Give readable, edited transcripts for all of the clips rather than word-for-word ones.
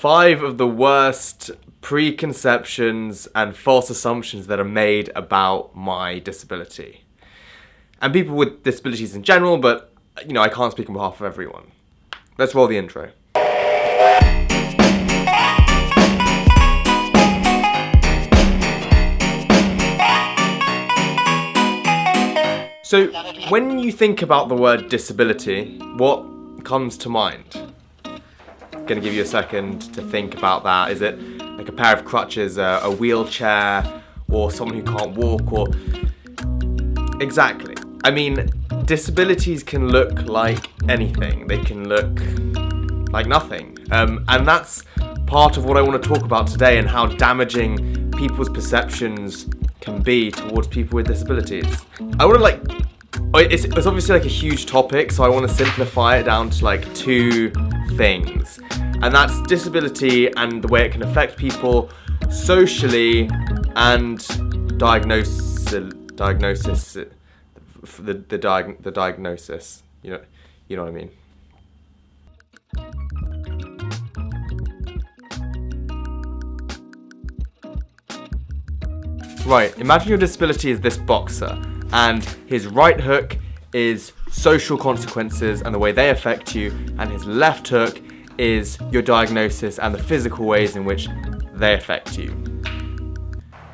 5 of the worst preconceptions and false assumptions that are made about my disability. And people with disabilities in general, but, I can't speak on behalf of everyone. Let's roll the intro. So, when you think about the word disability, what comes to mind? I'm gonna give you a second to think about that. Is it like a pair of crutches, a wheelchair, or someone who can't walk, or... Exactly. I mean, disabilities can look like anything. They can look like nothing. And that's part of what I want to talk about today, and how damaging people's perceptions can be towards people with disabilities. I want to it's obviously like a huge topic, so I want to simplify it down to like 2 things. And that's disability and the way it can affect people socially, and diagnosis, the diagnosis. You know what I mean. Right, imagine your disability is this boxer, and his right hook is social consequences and the way they affect you, and his left hook is your diagnosis and the physical ways in which they affect you.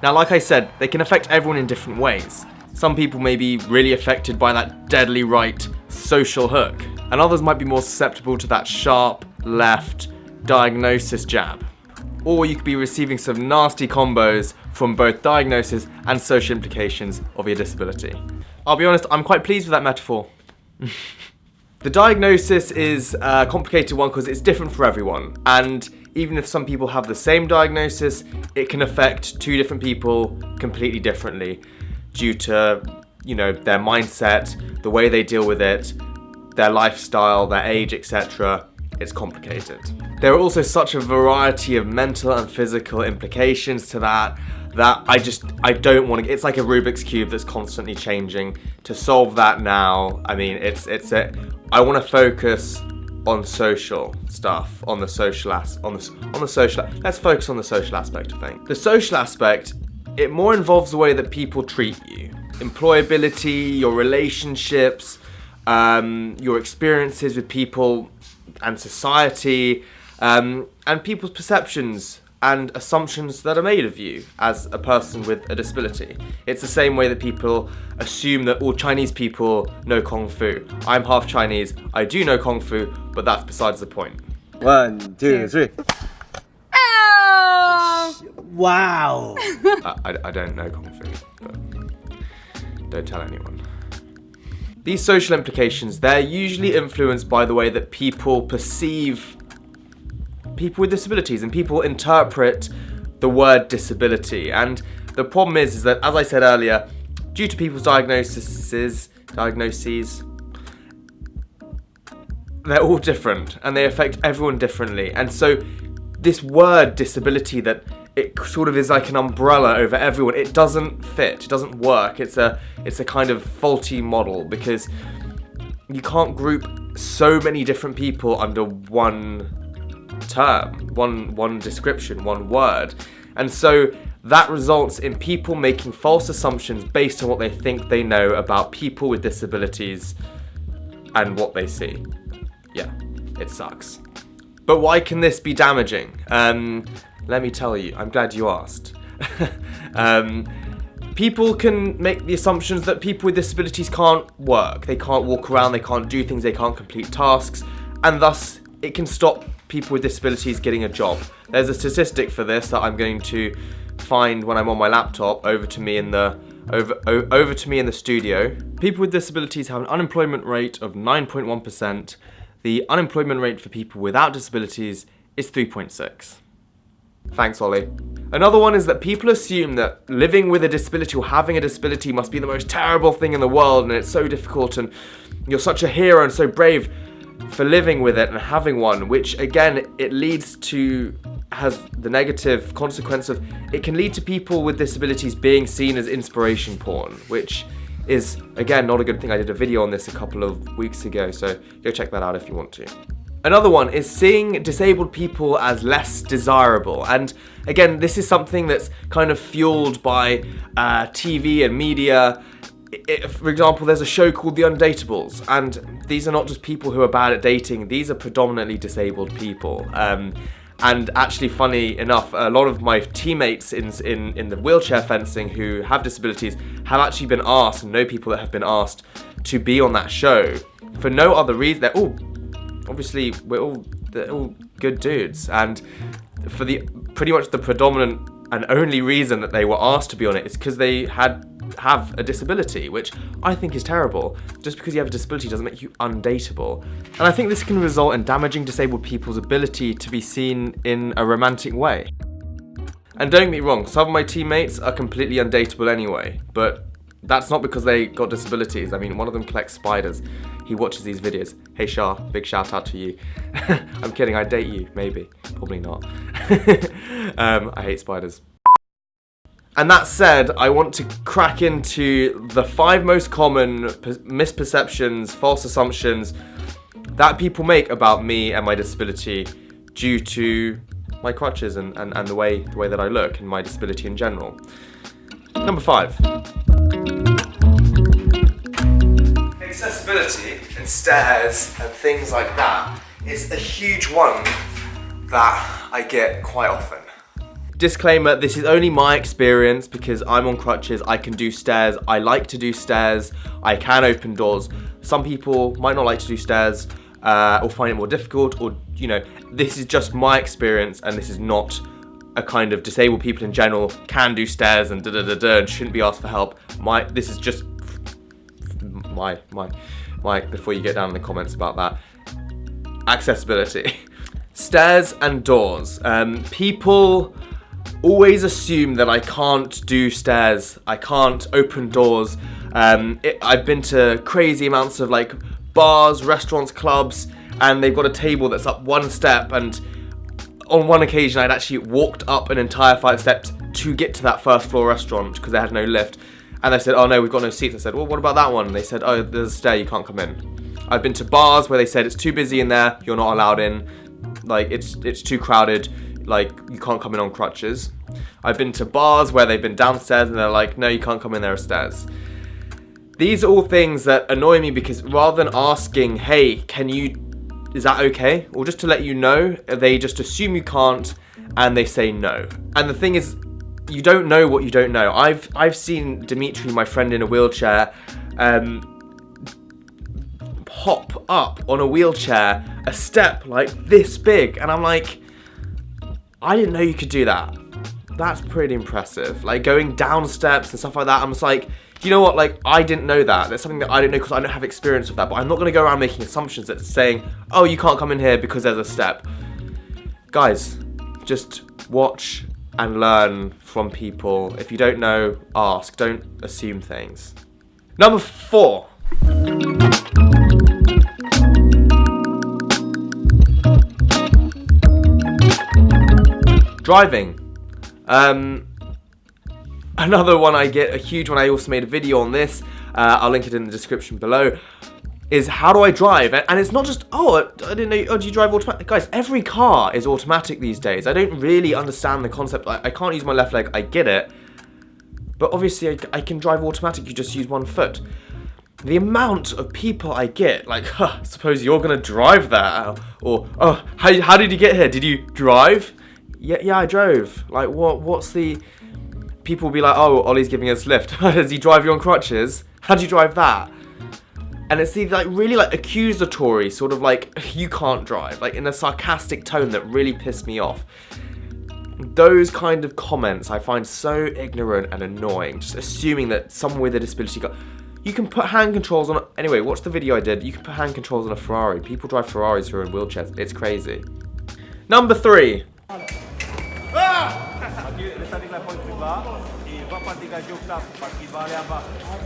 Now, like I said, they can affect everyone in different ways. Some people may be really affected by that deadly right social hook, and others might be more susceptible to that sharp left diagnosis jab. Or you could be receiving some nasty combos from both diagnosis and social implications of your disability. I'll be honest, I'm quite pleased with that metaphor. The diagnosis is a complicated one because it's different for everyone, and even if some people have the same diagnosis, it can affect 2 different people completely differently due to, their mindset, the way they deal with it, their lifestyle, their age, etc. It's complicated. There are also such a variety of mental and physical implications to that I don't want to. It's like a Rubik's Cube that's constantly changing. To solve that now, I mean, I want to focus on social stuff, on the social let's focus on the social aspect of things. The social aspect, it more involves the way that people treat you. Employability, your relationships, your experiences with people and society, and people's perceptions and assumptions that are made of you as a person with a disability. It's the same way that people assume that all Chinese people know Kung Fu. I'm half Chinese, I do know Kung Fu, but that's besides the point. 1, 2, 3. Oh! Wow. I don't know Kung Fu, but don't tell anyone. These social implications, they're usually influenced by the way that people perceive people with disabilities, and people interpret the word disability. And the problem is that, as I said earlier, due to people's diagnoses, they're all different, and they affect everyone differently. And so this word disability, that it sort of is like an umbrella over everyone, it doesn't fit, it doesn't work. It's a kind of faulty model, because you can't group so many different people under one term, one description, one word. And so that results in people making false assumptions based on what they think they know about people with disabilities and what they see. Yeah, it sucks. But why can this be damaging? Let me tell you, I'm glad you asked. People can make the assumptions that people with disabilities can't work, they can't walk around, they can't do things, they can't complete tasks, and thus it can stop people with disabilities getting a job. There's a statistic for this that I'm going to find when I'm on my laptop over to me in the studio. People with disabilities have an unemployment rate of 9.1%. The unemployment rate for people without disabilities is 3.6. Thanks, Ollie. Another one is that people assume that living with a disability or having a disability must be the most terrible thing in the world, and it's so difficult, and you're such a hero and so brave for living with it and having one, which again, has the negative consequence of, it can lead to people with disabilities being seen as inspiration porn, which is, again, not a good thing. I did a video on this a couple of weeks ago, so go check that out if you want to. Another one is seeing disabled people as less desirable. And again, this is something that's kind of fueled by TV and media. For example, there's a show called The Undateables, and these are not just people who are bad at dating, these are predominantly disabled people. And actually, funny enough, a lot of my teammates in the wheelchair fencing who have disabilities have actually been asked, and know people that have been asked to be on that show for no other reason. They're all, obviously, they're all good dudes, and for pretty much the predominant and only reason that they were asked to be on it is because they have a disability, which I think is terrible. Just because you have a disability doesn't make you undateable. And I think this can result in damaging disabled people's ability to be seen in a romantic way. And don't get me wrong, some of my teammates are completely undateable anyway, but that's not because they got disabilities. I mean, one of them collects spiders. He watches these videos. Hey Shah, big shout out to you. I'm kidding, I'd date you, maybe. Probably not. I hate spiders. And that said, I want to crack into the 5 most common misperceptions, false assumptions that people make about me and my disability due to my crutches and the way that I look and my disability in general. Number 5. Accessibility and stairs and things like that is a huge one that I get quite often. Disclaimer, this is only my experience because I'm on crutches, I can do stairs, I like to do stairs, I can open doors. Some people might not like to do stairs or find it more difficult, or, you know, this is just my experience and this is not a kind of disabled people in general can do stairs and and shouldn't be asked for help. This is just my, before you get down in the comments about that. Accessibility. Stairs and doors. People always assume that I can't do stairs, I can't open doors. I've been to crazy amounts of like bars, restaurants, clubs, and they've got a table that's up one step, and on one occasion I'd actually walked up an entire 5 steps to get to that first floor restaurant because they had no lift, and they said, oh no, we've got no seats. I said, well, what about that one? And they said, oh, there's a stair, you can't come in. I've been to bars where they said it's too busy in there, you're not allowed in, like it's too crowded, like you can't come in on crutches. I've been to bars where they've been downstairs and they're like, no, you can't come in, there are stairs. These are all things that annoy me because rather than asking, hey, is that okay? Or just to let you know, they just assume you can't and they say no. And the thing is, you don't know what you don't know. I've seen Dimitri, my friend in a wheelchair, hop up on a wheelchair a step like this big, and I'm like, I didn't know you could do that. That's pretty impressive. Like going down steps and stuff like that, I'm just like, you know what, like I didn't know that. That's something that I didn't know because I don't have experience with that, but I'm not going to go around making assumptions that's saying, oh, you can't come in here because there's a step. Guys, just watch and learn from people. If you don't know, ask. Don't assume things. Number 4. Driving. Another one I get, a huge one, I also made a video on this, I'll link it in the description below, is how do I drive? And it's not just, oh, I didn't know, oh, do you drive automatic? Guys, every car is automatic these days. I don't really understand the concept. I can't use my left leg, I get it. But obviously I can drive automatic, you just use one foot. The amount of people I get, like, huh, suppose you're gonna drive that, or, oh, how did you get here? Did you drive? Yeah, I drove. Like, what's the... People will be like, oh, Ollie's giving us a lift. Does he drive you on crutches? How'd you drive that? And it's the, like, really, like, accusatory, sort of like, you can't drive, like, in a sarcastic tone that really pissed me off. Those kind of comments I find so ignorant and annoying, just assuming that someone with a disability you can put hand controls on... Anyway, watch the video I did. You can put hand controls on a Ferrari. People drive Ferraris who are in wheelchairs. It's crazy. Number 3.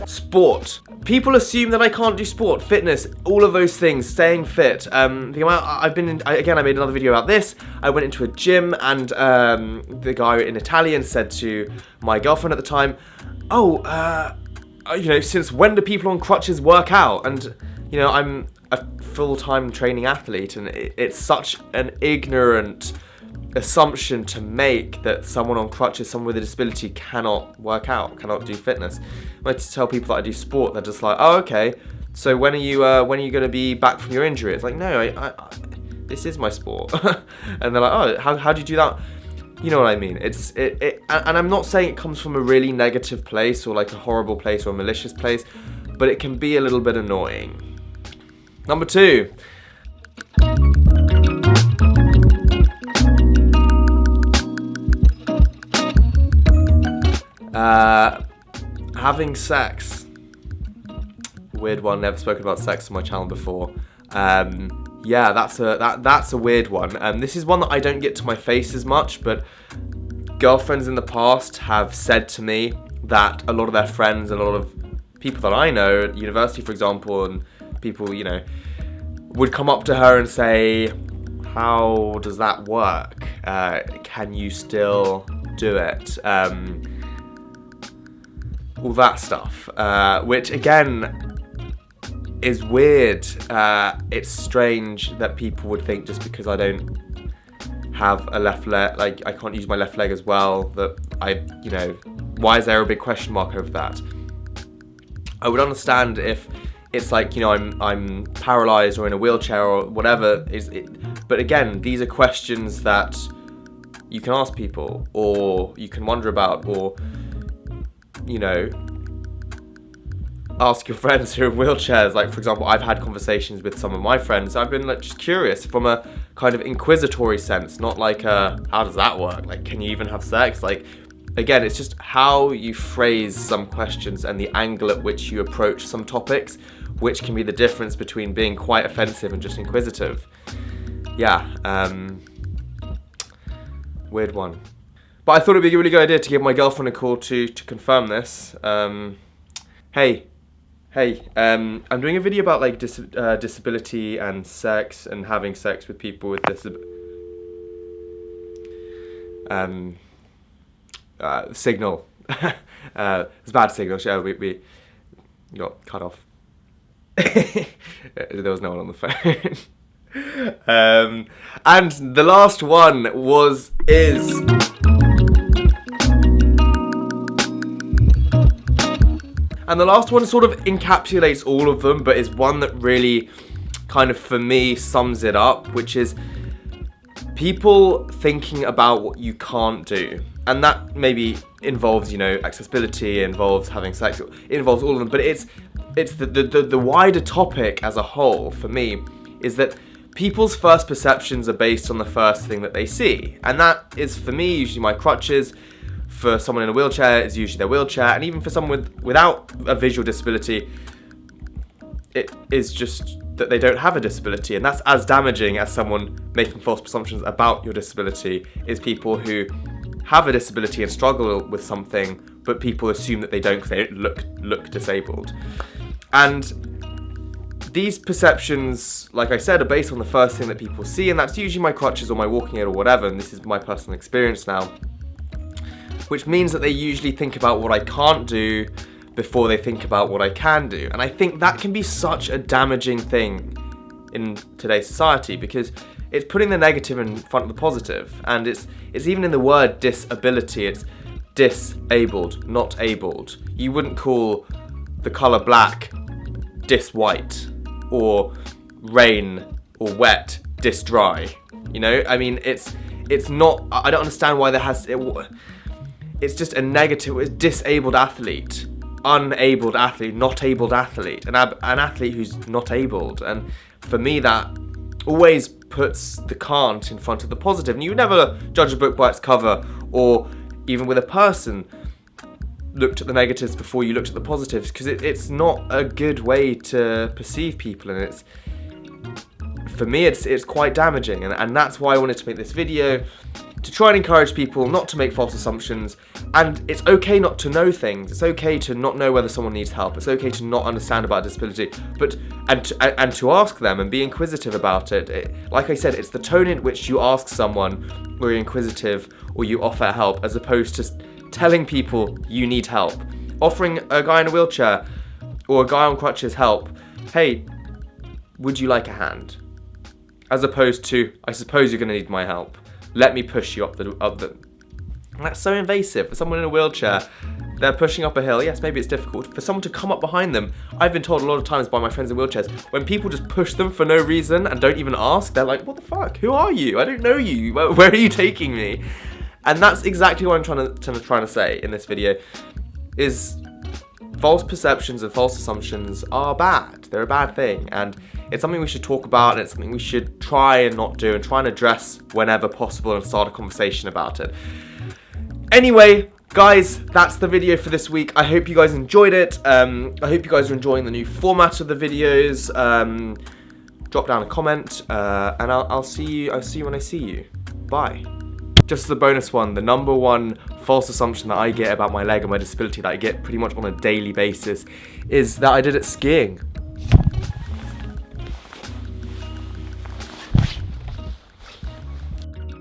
Sport. People assume that I can't do sport, fitness, all of those things, staying fit. The amount I've been in, again, I made another video about this. I went into a gym and the guy in Italian said to my girlfriend at the time, oh, since when do people on crutches work out? And, I'm a full-time training athlete, and it's such an ignorant assumption to make that someone on crutches, someone with a disability, cannot work out, cannot do fitness. When I tell people that I do sport, they're just like, oh, okay, so when are you going to be back from your injury? It's like, no, I this is my sport. And they're like, oh, how do you do that? You know what I mean? And I'm not saying it comes from a really negative place or like a horrible place or a malicious place, but it can be a little bit annoying. Number 2. Having sex. Weird one. Never spoken about sex on my channel before. Yeah, that's a weird one. This is one that I don't get to my face as much, but girlfriends in the past have said to me that a lot of their friends, a lot of people that I know at university, for example, and people, would come up to her and say, how does that work? Can you still do it? All that stuff, which again is weird. It's strange that people would think just because I don't have a left leg, like I can't use my left leg as well, that why is there a big question mark over that? I would understand if it's like, I'm paralyzed or in a wheelchair or whatever, but again, these are questions that you can ask people, or you can wonder about, or ask your friends who are in wheelchairs. Like, for example, I've had conversations with some of my friends. I've been just curious from a kind of inquisitory sense, not like how does that work? Like, can you even have sex? Like, again, it's just how you phrase some questions and the angle at which you approach some topics, which can be the difference between being quite offensive and just inquisitive. Yeah, weird one. But I thought it'd be a really good idea to give my girlfriend a call to confirm this. Hey, I'm doing a video about like disability and sex and having sex with people with signal. It's a bad signal. We got cut off. There was no one on the phone. And the last one is. And the last one sort of encapsulates all of them, but is one that really kind of, for me, sums it up, which is people thinking about what you can't do. And that maybe involves, accessibility, involves having sex, it involves all of them, but it's the wider topic as a whole, for me, is that people's first perceptions are based on the first thing that they see. And that is, for me, usually my crutches. For someone in a wheelchair, it's usually their wheelchair, and even for someone without a visual disability, it is just that they don't have a disability, and that's as damaging as someone making false presumptions about your disability, is people who have a disability and struggle with something, but people assume that they don't because they don't look disabled. And these perceptions, like I said, are based on the first thing that people see, and that's usually my crutches or my walking aid or whatever, and this is my personal experience now. Which means that they usually think about what I can't do before they think about what I can do. And I think that can be such a damaging thing in today's society, because it's putting the negative in front of the positive. And it's even in the word disability, it's disabled, not abled. You wouldn't call the colour black dis-white, or rain or wet dis-dry. I mean, it's not, I don't understand why there has, it's just a negative. It's disabled athlete, unabled athlete, not abled athlete, an athlete who's not abled. And for me, that always puts the can't in front of the positive. And you never judge a book by its cover, or even with a person, looked at the negatives before you looked at the positives, because it's not a good way to perceive people. And it's, for me, it's quite damaging. And that's why I wanted to make this video, to try and encourage people not to make false assumptions. And it's okay not to know things. It's okay to not know whether someone needs help. It's okay to not understand about a disability, and to ask them and be inquisitive about it. Like I said, it's the tone in which you ask someone, or you're inquisitive, or you offer help, as opposed to telling people you need help. offering a guy in a wheelchair or a guy on crutches help. Hey, would you like a hand? As opposed to, I suppose you're going to need my help. Let me push you up the. That's so invasive. For someone in a wheelchair, they're pushing up a hill. Yes, maybe it's difficult. For someone to come up behind them, I've been told a lot of times by my friends in wheelchairs, when people just push them for no reason and don't even ask, they're like, what the fuck? Who are you? I don't know you. Where are you taking me? And that's exactly what I'm trying to say in this video, is false perceptions and false assumptions are bad. They're a bad thing. And it's something we should talk about, and it's something we should try and not do and try and address whenever possible and start a conversation about it. Anyway, guys, that's the video for this week. I hope you guys enjoyed it. I hope you guys are enjoying the new format of the videos. Drop down a comment, and I'll see you when I see you. Bye. Just as a bonus one, the number one false assumption that I get about my leg and my disability that I get pretty much on a daily basis is that I did it skiing.